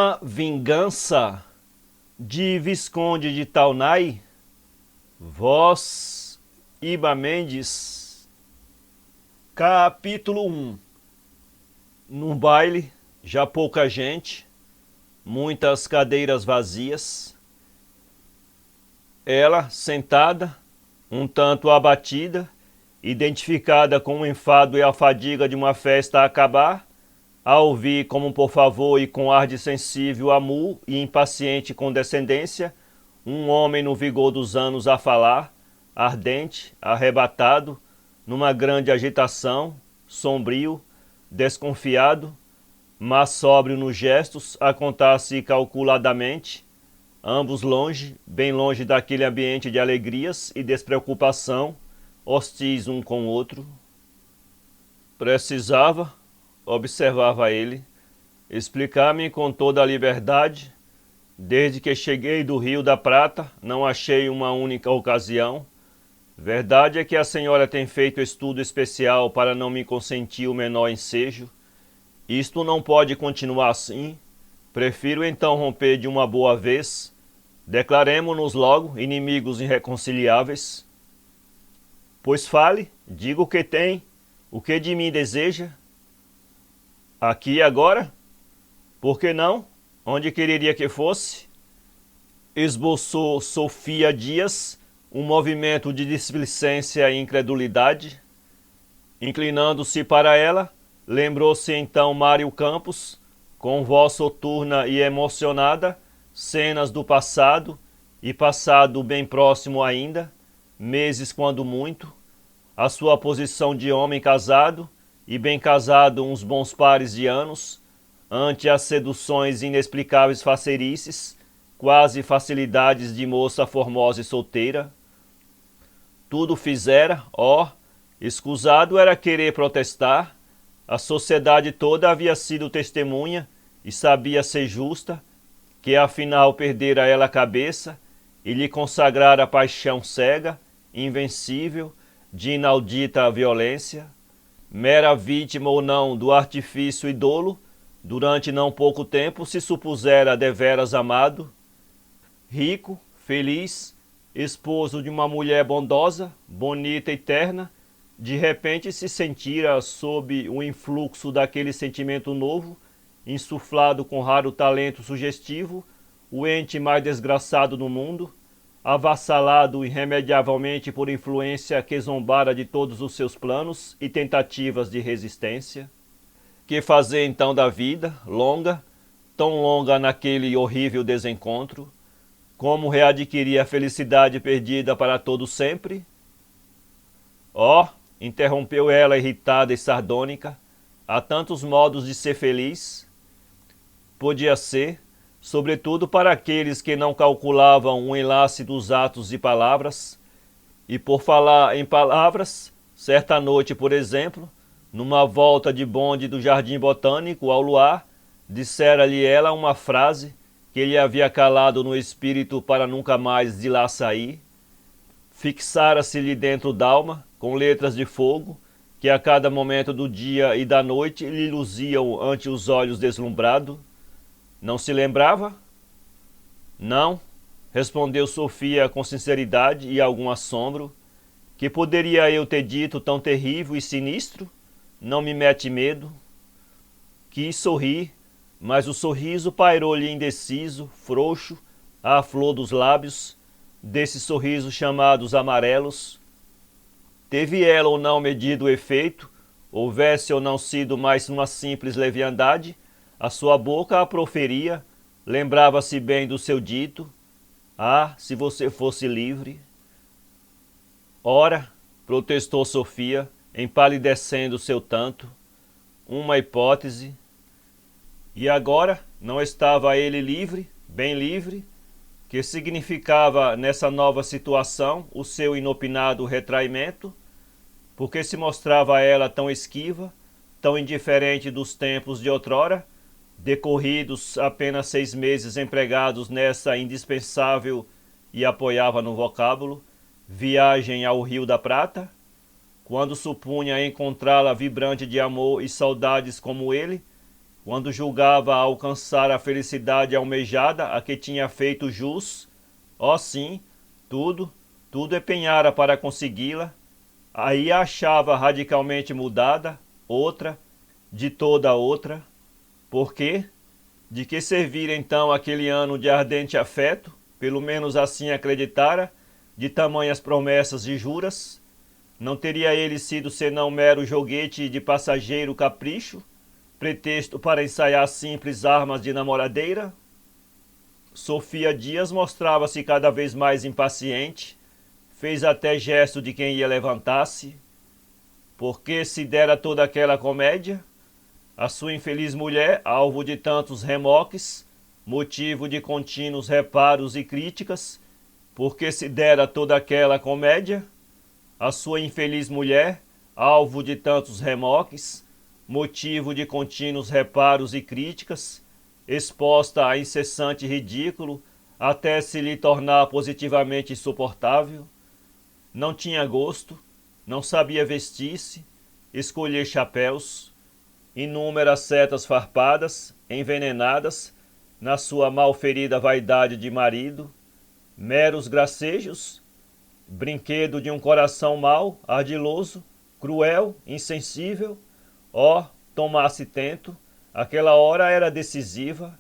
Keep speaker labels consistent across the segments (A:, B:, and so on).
A: A Vingança de Visconde de Taunay, voz Iba Mendes. Capítulo 1. Num baile, já pouca gente, muitas cadeiras vazias. Ela, sentada, um tanto abatida, identificada com o enfado e a fadiga de uma festa a acabar, a ouvir como por favor e com ar de sensível amor e impaciente condescendência, um homem no vigor dos anos a falar, ardente, arrebatado, numa grande agitação, sombrio, desconfiado, mas sóbrio nos gestos, a contar-se calculadamente, ambos longe, bem longe daquele ambiente de alegrias e despreocupação, hostis um com o outro. Precisava, observava ele, explicar-me com toda a liberdade. Desde que cheguei do Rio da Prata, não achei uma única ocasião. Verdade é que a senhora tem feito estudo especial para não me consentir o menor ensejo. Isto não pode continuar assim. Prefiro então romper de uma boa vez. Declaremo-nos logo inimigos irreconciliáveis. Pois fale, diga o que tem, o que de mim deseja. Aqui e agora? Por que não? Onde quereria que fosse? Esboçou Sofia Dias um movimento de displicência e incredulidade. Inclinando-se para ela, lembrou-se então Mário Campos, com voz soturna e emocionada, cenas do passado, e passado bem próximo ainda, meses quando muito, a sua posição de homem casado, e bem casado uns bons pares de anos, ante as seduções inexplicáveis facerices, quase facilidades de moça formosa e solteira. Tudo fizera, escusado era querer protestar, a sociedade toda havia sido testemunha e sabia ser justa, que afinal perdera ela a cabeça e lhe consagrara a paixão cega, invencível, de inaudita violência. Mera vítima ou não do artifício e dolo, durante não pouco tempo se supusera deveras amado, rico, feliz, esposo de uma mulher bondosa, bonita e terna, de repente se sentira sob o influxo daquele sentimento novo, insuflado com raro talento sugestivo, o ente mais desgraçado do mundo, avassalado irremediavelmente por influência que zombara de todos os seus planos e tentativas de resistência. Que fazer então da vida, longa, tão longa naquele horrível desencontro? Como readquirir a felicidade perdida para todo sempre? Interrompeu ela irritada e sardônica, há tantos modos de ser feliz. Podia ser, sobretudo para aqueles que não calculavam o enlace dos atos e palavras. E por falar em palavras, certa noite, por exemplo, numa volta de bonde do Jardim Botânico ao luar, dissera-lhe ela uma frase que lhe havia calado no espírito para nunca mais de lá sair. Fixara-se-lhe dentro d'alma, com letras de fogo, que a cada momento do dia e da noite lhe luziam ante os olhos deslumbrado. Não se lembrava? Não, respondeu Sofia com sinceridade e algum assombro. Que poderia eu ter dito tão terrível e sinistro? Não me mete medo. Quis sorrir, mas o sorriso pairou-lhe indeciso, frouxo, à flor dos lábios, desses sorrisos chamados amarelos. Teve ela ou não medido o efeito, houvesse ou não sido mais uma simples leviandade, a sua boca a proferia, lembrava-se bem do seu dito: se você fosse livre. Ora, protestou Sofia, empalidecendo seu tanto, uma hipótese. E agora não estava ele livre, bem livre? Que significava nessa nova situação o seu inopinado retraimento? Porque se mostrava ela tão esquiva, tão indiferente dos tempos de outrora, decorridos apenas 6 meses empregados nessa indispensável, e apoiava no vocábulo, viagem ao Rio da Prata? Quando supunha encontrá-la vibrante de amor e saudades como ele, quando julgava alcançar a felicidade almejada a que tinha feito jus, ó sim, tudo empenhara para consegui-la, aí a achava radicalmente mudada, outra, de toda outra. Por quê? De que servir então aquele ano de ardente afeto, pelo menos assim acreditara, de tamanhas promessas e juras? Não teria ele sido senão mero joguete de passageiro capricho, pretexto para ensaiar simples armas de namoradeira? Sofia Dias mostrava-se cada vez mais impaciente, fez até gesto de quem ia levantar-se. Por que se dera toda aquela comédia? A sua infeliz mulher, alvo de tantos remoques, motivo de contínuos reparos e críticas, por que se dera toda aquela comédia? A sua infeliz mulher, alvo de tantos remoques, motivo de contínuos reparos e críticas, exposta a incessante ridículo, até se lhe tornar positivamente insuportável. Não tinha gosto, não sabia vestir-se, escolher chapéus, inúmeras setas farpadas, envenenadas, na sua mal-ferida vaidade de marido, meros gracejos, brinquedo de um coração mau, ardiloso, cruel, insensível. Ó, tomasse tento, aquela hora era decisiva.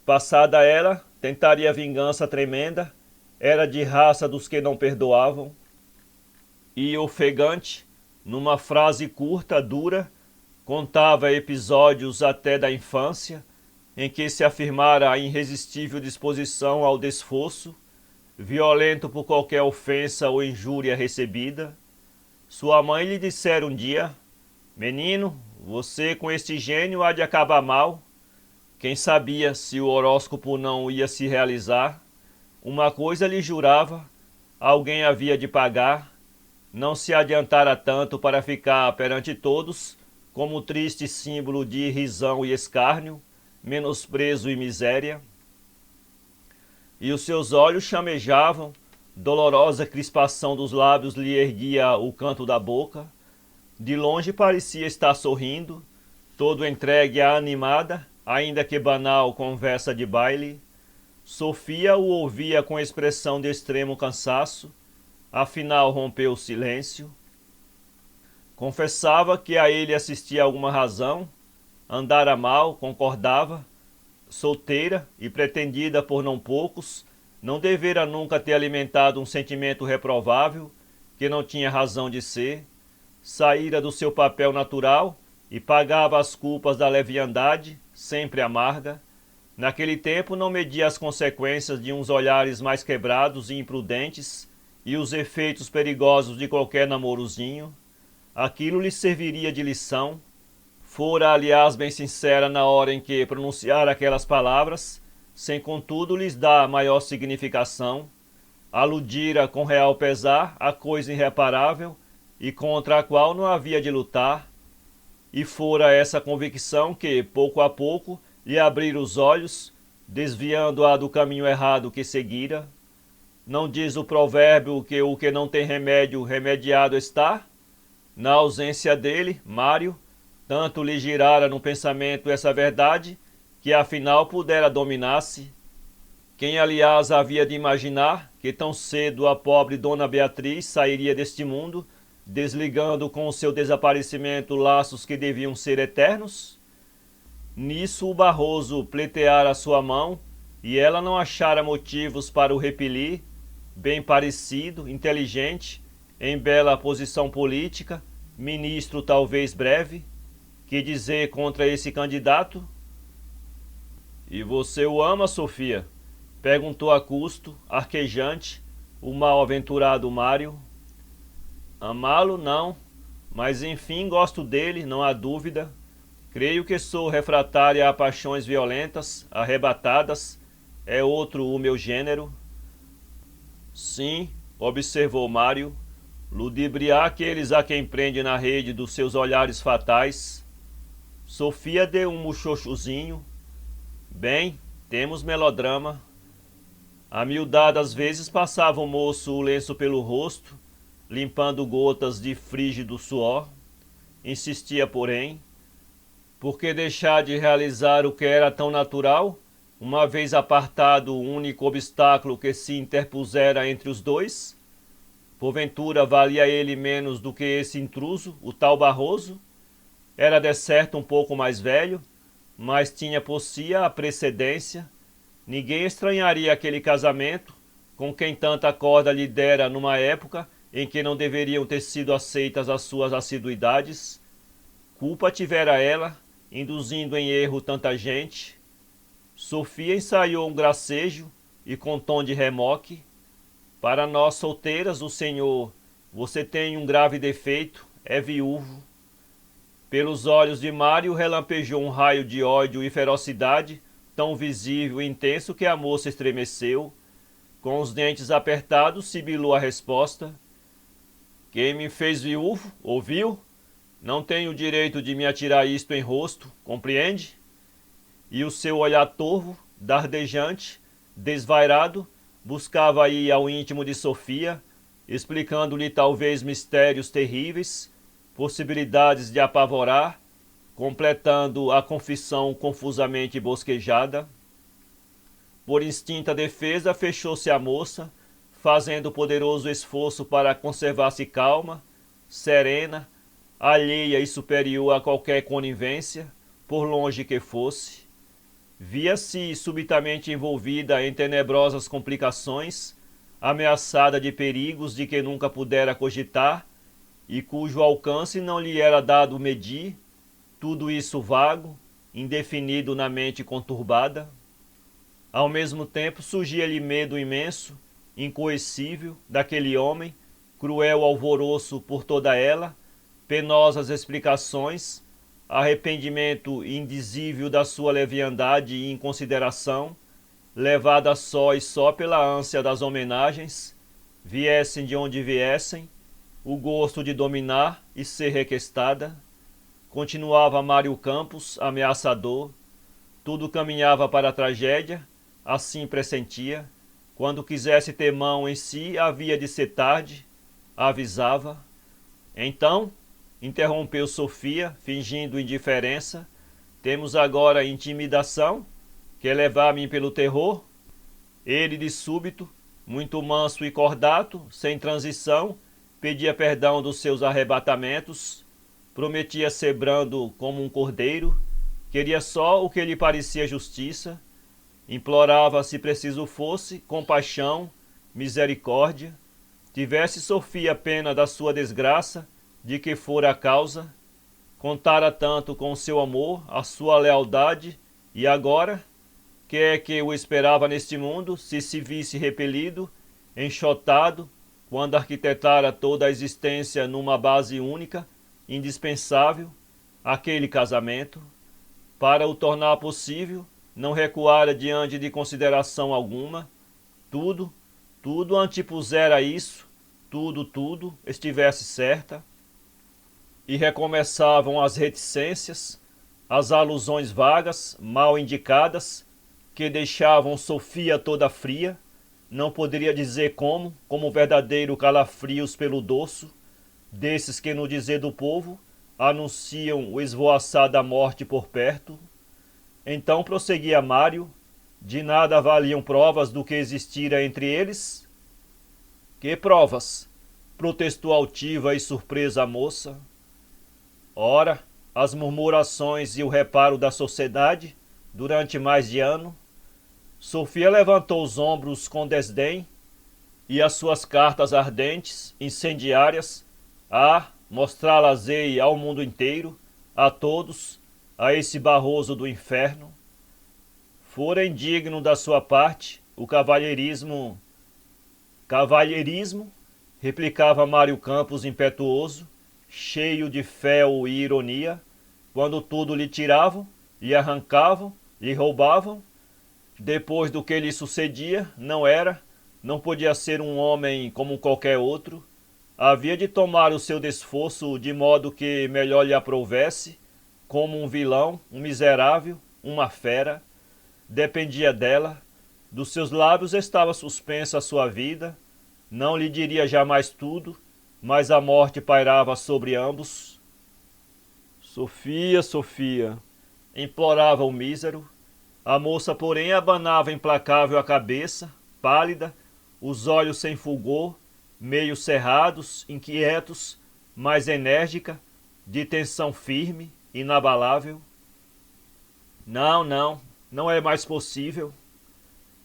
A: Passada ela, tentaria vingança tremenda, era de raça dos que não perdoavam. E ofegante, numa frase curta, dura, contava episódios até da infância, em que se afirmara a irresistível disposição ao desfosso, violento por qualquer ofensa ou injúria recebida. Sua mãe lhe dissera um dia: menino, você com este gênio há de acabar mal. Quem sabia se o horóscopo não ia se realizar? Uma coisa lhe jurava, alguém havia de pagar, não se adiantara tanto para ficar perante todos como triste símbolo de irrisão e escárnio, menosprezo e miséria. E os seus olhos chamejavam, dolorosa crispação dos lábios lhe erguia o canto da boca, de longe parecia estar sorrindo, todo entregue à animada, ainda que banal conversa de baile. Sofia o ouvia com expressão de extremo cansaço, afinal rompeu o silêncio. Confessava que a ele assistia alguma razão, andara mal, concordava, solteira e pretendida por não poucos, não devera nunca ter alimentado um sentimento reprovável, que não tinha razão de ser, saíra do seu papel natural e pagava as culpas da leviandade, sempre amarga. Naquele tempo não media as consequências de uns olhares mais quebrados e imprudentes e os efeitos perigosos de qualquer namorozinho. Aquilo lhe serviria de lição. Fora, aliás, bem sincera na hora em que pronunciara aquelas palavras, sem contudo lhes dar maior significação. Aludira com real pesar a coisa irreparável e contra a qual não havia de lutar. E fora essa convicção que, pouco a pouco, lhe abrira os olhos, desviando-a do caminho errado que seguira. Não diz o provérbio que o que não tem remédio, remediado está? Na ausência dele, Mário, tanto lhe girara no pensamento essa verdade, que afinal pudera dominar-se. Quem, aliás, havia de imaginar que tão cedo a pobre Dona Beatriz sairia deste mundo, desligando com o seu desaparecimento laços que deviam ser eternos? Nisso o Barroso pleiteara sua mão, e ela não achara motivos para o repelir, bem parecido, inteligente, em bela posição política, ministro talvez breve. Que dizer contra esse candidato? E você o ama, Sofia? Perguntou a custo, arquejante, o mal-aventurado Mário. Amá-lo, não, mas enfim gosto dele, não há dúvida. Creio que sou refratária a paixões violentas, arrebatadas, é outro o meu gênero. Sim, observou Mário, ludibriar aqueles a quem prende na rede dos seus olhares fatais. Sofia deu um muxoxozinho. Bem, temos melodrama. Amiudada às vezes passava o moço o lenço pelo rosto, limpando gotas de frígido suor. Insistia, porém. Por que deixar de realizar o que era tão natural, uma vez apartado o único obstáculo que se interpusera entre os dois? Porventura valia ele menos do que esse intruso, o tal Barroso? Era de certo um pouco mais velho, mas tinha por si a precedência. Ninguém estranharia aquele casamento, com quem tanta corda lhe dera numa época em que não deveriam ter sido aceitas as suas assiduidades. Culpa tivera ela, induzindo em erro tanta gente. Sofia ensaiou um gracejo e com tom de remoque: para nós solteiras, o senhor, você tem um grave defeito, é viúvo. Pelos olhos de Mário relampejou um raio de ódio e ferocidade, tão visível e intenso que a moça estremeceu. Com os dentes apertados, sibilou a resposta: quem me fez viúvo, ouviu? Não tenho o direito de me atirar isto em rosto, compreende? E o seu olhar torvo, dardejante, desvairado, buscava ir ao íntimo de Sofia, explicando-lhe talvez mistérios terríveis, possibilidades de apavorar, completando a confissão confusamente bosquejada. Por instinta defesa, fechou-se a moça, fazendo poderoso esforço para conservar-se calma, serena, alheia e superior a qualquer conivência, por longe que fosse. Via-se subitamente envolvida em tenebrosas complicações, ameaçada de perigos de que nunca pudera cogitar e cujo alcance não lhe era dado medir, tudo isso vago, indefinido na mente conturbada. Ao mesmo tempo surgia-lhe medo imenso, incoercível, daquele homem, cruel alvoroço por toda ela, penosas explicações, arrependimento indizível da sua leviandade e inconsideração, levada só e só pela ânsia das homenagens, viessem de onde viessem, o gosto de dominar e ser requestada. Continuava Mário Campos, ameaçador. Tudo caminhava para a tragédia, assim pressentia. Quando quisesse ter mão em si, havia de ser tarde, avisava. Então, interrompeu Sofia, fingindo indiferença: temos agora intimidação? Quer levar-me pelo terror? Ele, de súbito, muito manso e cordato, sem transição, pedia perdão dos seus arrebatamentos, prometia ser brando como um cordeiro, queria só o que lhe parecia justiça, implorava, se preciso fosse, compaixão, misericórdia. Tivesse Sofia pena da sua desgraça, de que fora a causa, contara tanto com seu amor, a sua lealdade, e agora, que é que o esperava neste mundo, se visse repelido, enxotado, quando arquitetara toda a existência numa base única, indispensável, aquele casamento? Para o tornar possível, não recuara diante de consideração alguma, tudo antepusera isso, tudo estivesse certa, e recomeçavam as reticências, as alusões vagas, mal indicadas, que deixavam Sofia toda fria, não poderia dizer como verdadeiro calafrios pelo dorso, desses que no dizer do povo anunciam o esvoaçar da morte por perto. Então prosseguia Mário: de nada valiam provas do que existira entre eles? Que provas? Protestou altiva e surpresa a moça. Ora, as murmurações e o reparo da sociedade, durante mais de ano. Sofia levantou os ombros com desdém, e as suas cartas ardentes, incendiárias, mostrá-las-ei ao mundo inteiro, a todos, a esse Barroso do inferno. Fora indigno da sua parte o cavalheirismo. Cavalheirismo? Replicava Mário Campos impetuoso, cheio de fel e ironia, quando tudo lhe tiravam, lhe arrancavam, lhe roubavam. Depois do que lhe sucedia, não podia ser um homem como qualquer outro. Havia de tomar o seu desforço de modo que melhor lhe aprouvesse, como um vilão, um miserável, uma fera. Dependia dela, dos seus lábios estava suspensa a sua vida, não lhe diria jamais tudo, mas a morte pairava sobre ambos. Sofia, Sofia, implorava o mísero. A moça, porém, abanava implacável a cabeça, pálida, os olhos sem fulgor, meio cerrados, inquietos, mas enérgica, de tensão firme, inabalável. Não, não, não é mais possível.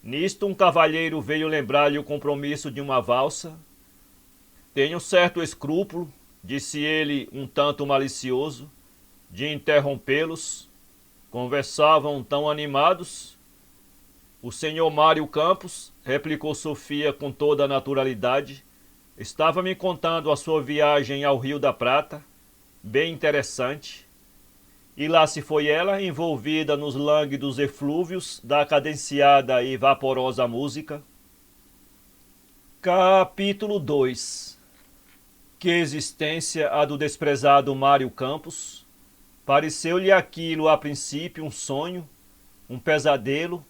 A: Nisto um cavalheiro veio lembrar-lhe o compromisso de uma valsa. Tenho certo escrúpulo, disse ele um tanto malicioso, de interrompê-los. Conversavam tão animados. O senhor Mário Campos, replicou Sofia com toda a naturalidade, estava me contando a sua viagem ao Rio da Prata, bem interessante. E lá se foi ela, envolvida nos lânguidos eflúvios da cadenciada e vaporosa música. Capítulo 2. Que existência a do desprezado Mário Campos! Pareceu-lhe aquilo a princípio um sonho, um pesadelo,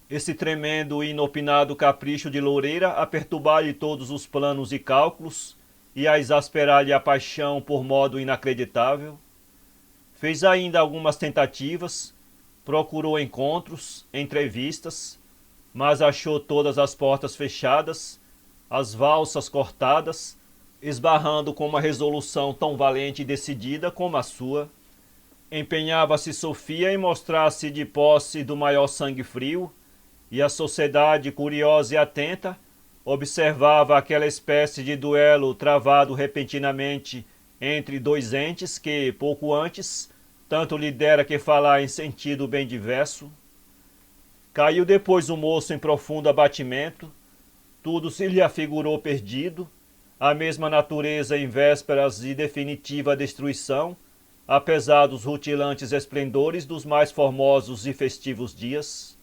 A: esse tremendo e inopinado capricho de Loureira a perturbar-lhe todos os planos e cálculos e a exasperar-lhe a paixão por modo inacreditável. Fez ainda algumas tentativas, procurou encontros, entrevistas, mas achou todas as portas fechadas, as valsas cortadas, esbarrando com uma resolução tão valente e decidida como a sua. Empenhava-se Sofia em mostrar-se de posse do maior sangue frio, e a sociedade, curiosa e atenta, observava aquela espécie de duelo travado repentinamente entre dois entes que, pouco antes, tanto lhe dera que falar em sentido bem diverso. Caiu depois o moço em profundo abatimento, tudo se lhe afigurou perdido, a mesma natureza em vésperas de definitiva destruição, apesar dos rutilantes esplendores dos mais formosos e festivos dias.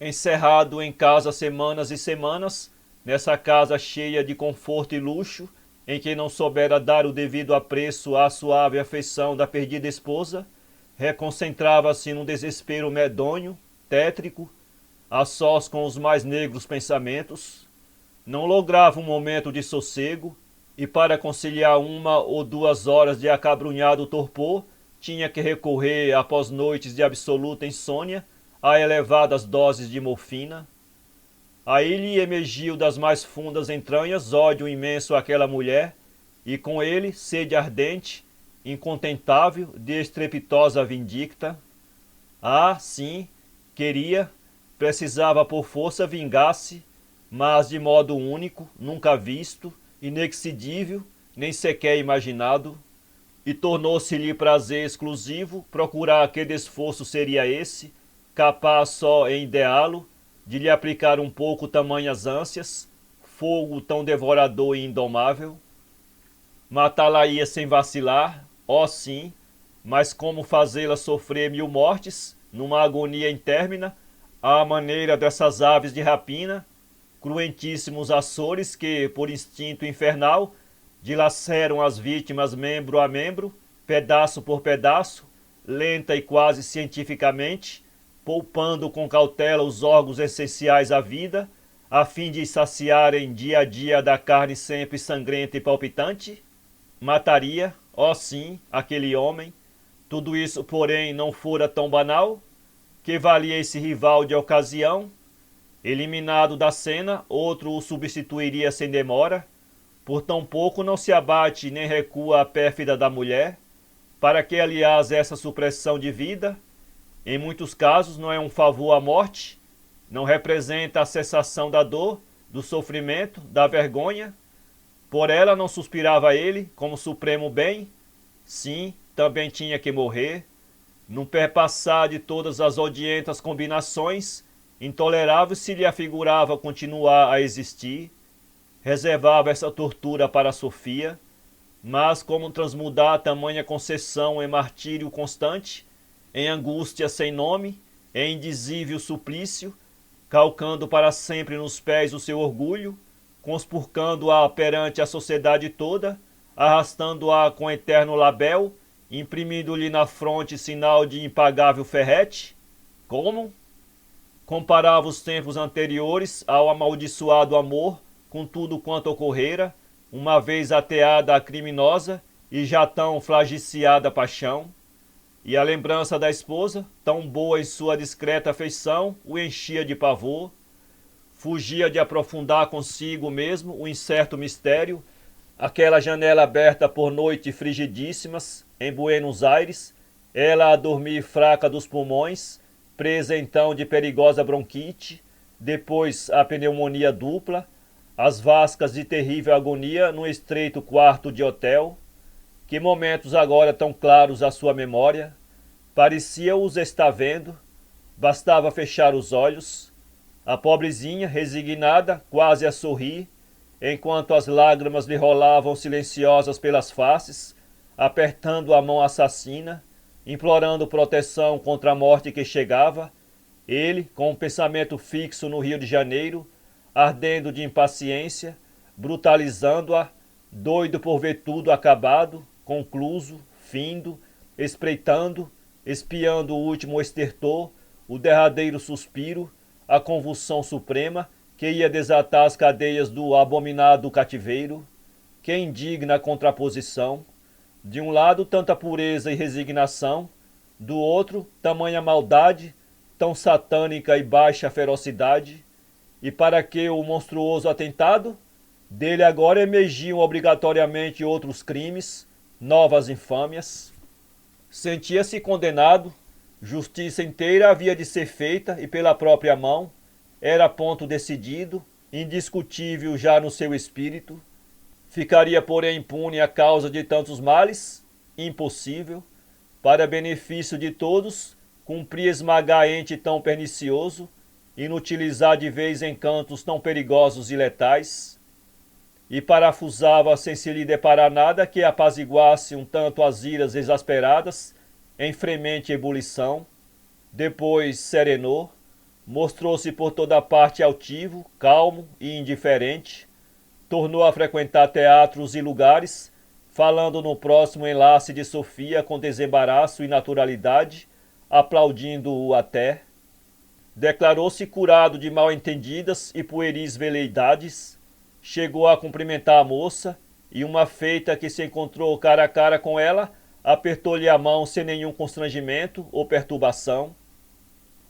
A: Encerrado em casa semanas e semanas, nessa casa cheia de conforto e luxo, em que não soubera dar o devido apreço à suave afeição da perdida esposa, reconcentrava-se num desespero medonho, tétrico, a sós com os mais negros pensamentos. Não lograva um momento de sossego, e para conciliar 1 ou 2 horas de acabrunhado torpor, tinha que recorrer, após noites de absoluta insônia, a elevadas doses de morfina. Aí lhe emergiu das mais fundas entranhas ódio imenso àquela mulher, e com ele sede ardente, incontentável, de estrepitosa vindicta. Ah, sim, queria, precisava por força vingar-se, mas de modo único, nunca visto, inexcedível, nem sequer imaginado, e tornou-se-lhe prazer exclusivo procurar que esforço seria esse, capaz só em ideá-lo, de lhe aplicar um pouco tamanhas ânsias, fogo tão devorador e indomável. Matá-la-ia sem vacilar, ó sim, mas como fazê-la sofrer 1000 mortes, numa agonia intermina, à maneira dessas aves de rapina, cruentíssimos açores que, por instinto infernal, dilaceram as vítimas membro a membro, pedaço por pedaço, lenta e quase cientificamente, poupando com cautela os órgãos essenciais à vida, a fim de saciarem dia a dia da carne sempre sangrenta e palpitante? Mataria, ó sim, aquele homem. Tudo isso, porém, não fora tão banal? Que valia esse rival de ocasião? Eliminado da cena, outro o substituiria sem demora. Por tão pouco não se abate nem recua a pérfida da mulher. Para que, aliás, essa supressão de vida? Em muitos casos não é um favor à morte? Não representa a cessação da dor, do sofrimento, da vergonha? Por ela não suspirava ele, como supremo bem? Sim, também tinha que morrer. Num perpassar de todas as odientas combinações, intolerável se lhe afigurava continuar a existir. Reservava essa tortura para Sofia, mas como transmudar tamanha concessão em martírio constante, em angústia sem nome, em indizível suplício, calcando para sempre nos pés o seu orgulho, conspurcando-a perante a sociedade toda, arrastando-a com eterno labéu, imprimindo-lhe na fronte sinal de impagável ferrete? Como? Comparava os tempos anteriores ao amaldiçoado amor com tudo quanto ocorrera, uma vez ateada a criminosa e já tão flagiciada paixão. e a lembrança da esposa, tão boa em sua discreta afeição, o enchia de pavor. Fugia de aprofundar consigo mesmo o incerto mistério, aquela janela aberta por noites frigidíssimas, em Buenos Aires, ela a dormir fraca dos pulmões, presa então de perigosa bronquite, depois a pneumonia dupla, as vascas de terrível agonia num estreito quarto de hotel. Que momentos agora tão claros à sua memória, parecia os estar vendo, bastava fechar os olhos. A pobrezinha, resignada, quase a sorrir, enquanto as lágrimas lhe rolavam silenciosas pelas faces, apertando a mão assassina, implorando proteção contra a morte que chegava, ele, com um pensamento fixo no Rio de Janeiro, ardendo de impaciência, brutalizando-a, doido por ver tudo acabado, concluso, findo, espreitando, espiando o último estertor, o derradeiro suspiro, a convulsão suprema que ia desatar as cadeias do abominado cativeiro. Que indigna contraposição! De um lado tanta pureza e resignação, do outro tamanha maldade, tão satânica e baixa ferocidade. E para que o monstruoso atentado? Dele agora emergiam obrigatoriamente outros crimes, novas infâmias. Sentia-se condenado, justiça inteira havia de ser feita e pela própria mão, era ponto decidido, indiscutível já no seu espírito. Ficaria, porém, impune a causa de tantos males? Impossível. Para benefício de todos, cumpria esmagar ente tão pernicioso, inutilizar de vez encantos tão perigosos e letais. E parafusava sem se lhe deparar nada que apaziguasse um tanto as iras exasperadas, em fremente ebulição. Depois serenou, mostrou-se por toda parte altivo, calmo e indiferente, tornou a frequentar teatros e lugares, falando no próximo enlace de Sofia com desembaraço e naturalidade, aplaudindo-o até. Declarou-se curado de mal-entendidas e pueris veleidades, chegou a cumprimentar a moça, e uma feita que se encontrou cara a cara com ela, apertou-lhe a mão sem nenhum constrangimento ou perturbação.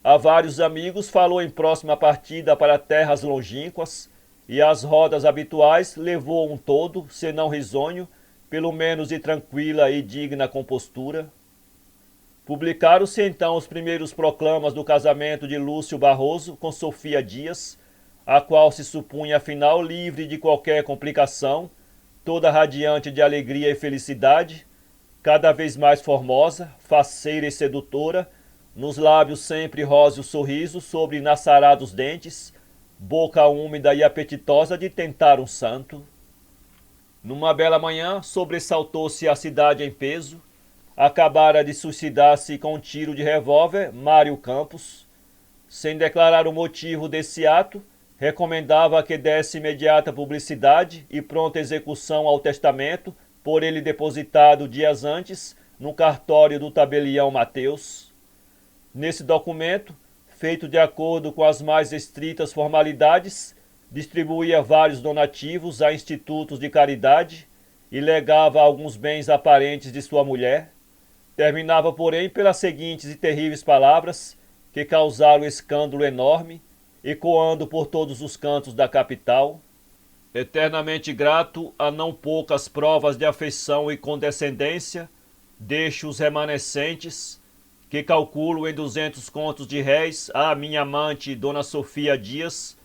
A: A vários amigos falou em próxima partida para terras longínquas, e às rodas habituais levou um todo, senão risonho, pelo menos de tranquila e digna compostura. Publicaram-se então os primeiros proclamas do casamento de Lúcio Barroso com Sofia Dias, a qual se supunha afinal livre de qualquer complicação, toda radiante de alegria e felicidade, cada vez mais formosa, faceira e sedutora, nos lábios sempre róseo sorriso sobre inaçarados dentes, boca úmida e apetitosa de tentar um santo. Numa bela manhã, sobressaltou-se a cidade em peso. Acabara de suicidar-se com um tiro de revólver Mário Campos. Sem declarar o motivo desse ato, recomendava que desse imediata publicidade e pronta execução ao testamento, por ele depositado dias antes no cartório do tabelião Mateus. Nesse documento, feito de acordo com as mais estritas formalidades, distribuía vários donativos a institutos de caridade e legava alguns bens aparentes de sua mulher. Terminava, porém, pelas seguintes e terríveis palavras que causaram escândalo enorme, ecoando por todos os cantos da capital: eternamente grato a não poucas provas de afeição e condescendência, deixo os remanescentes, que calculo em 200 contos de réis à minha amante Dona Sofia Dias,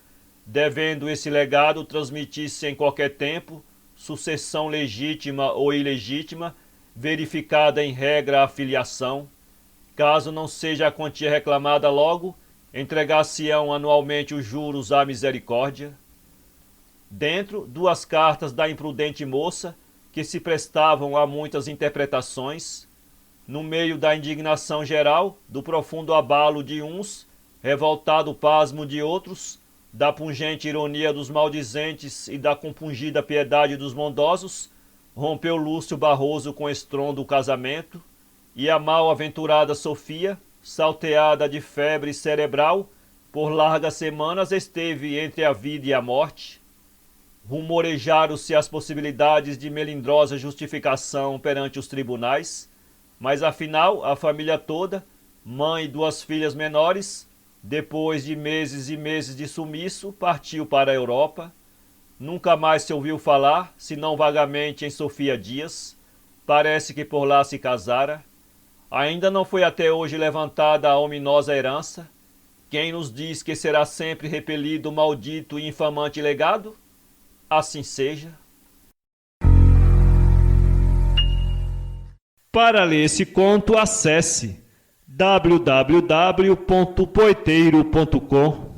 A: devendo esse legado transmitir-se em qualquer tempo, sucessão legítima ou ilegítima, verificada em regra a filiação. Caso não seja a quantia reclamada logo, entregar-se-ão anualmente os juros à misericórdia. Dentro, 2 cartas da imprudente moça, que se prestavam a muitas interpretações. No meio da indignação geral, do profundo abalo de uns, revoltado pasmo de outros, da pungente ironia dos maldizentes e da compungida piedade dos bondosos, rompeu Lúcio Barroso com estrondo o casamento, e a mal-aventurada Sofia, salteada de febre cerebral, por largas semanas esteve entre a vida e a morte. Rumorejaram-se as possibilidades de melindrosa justificação perante os tribunais. Mas afinal, a família toda, mãe e 2 filhas menores, depois de meses e meses de sumiço, partiu para a Europa. Nunca mais se ouviu falar, senão vagamente em Sofia Dias. Parece que por lá se casara. Ainda não foi até hoje levantada a ominosa herança. Quem nos diz que será sempre repelido o maldito e infamante legado? Assim seja. Para ler esse conto, acesse www.poeteiro.com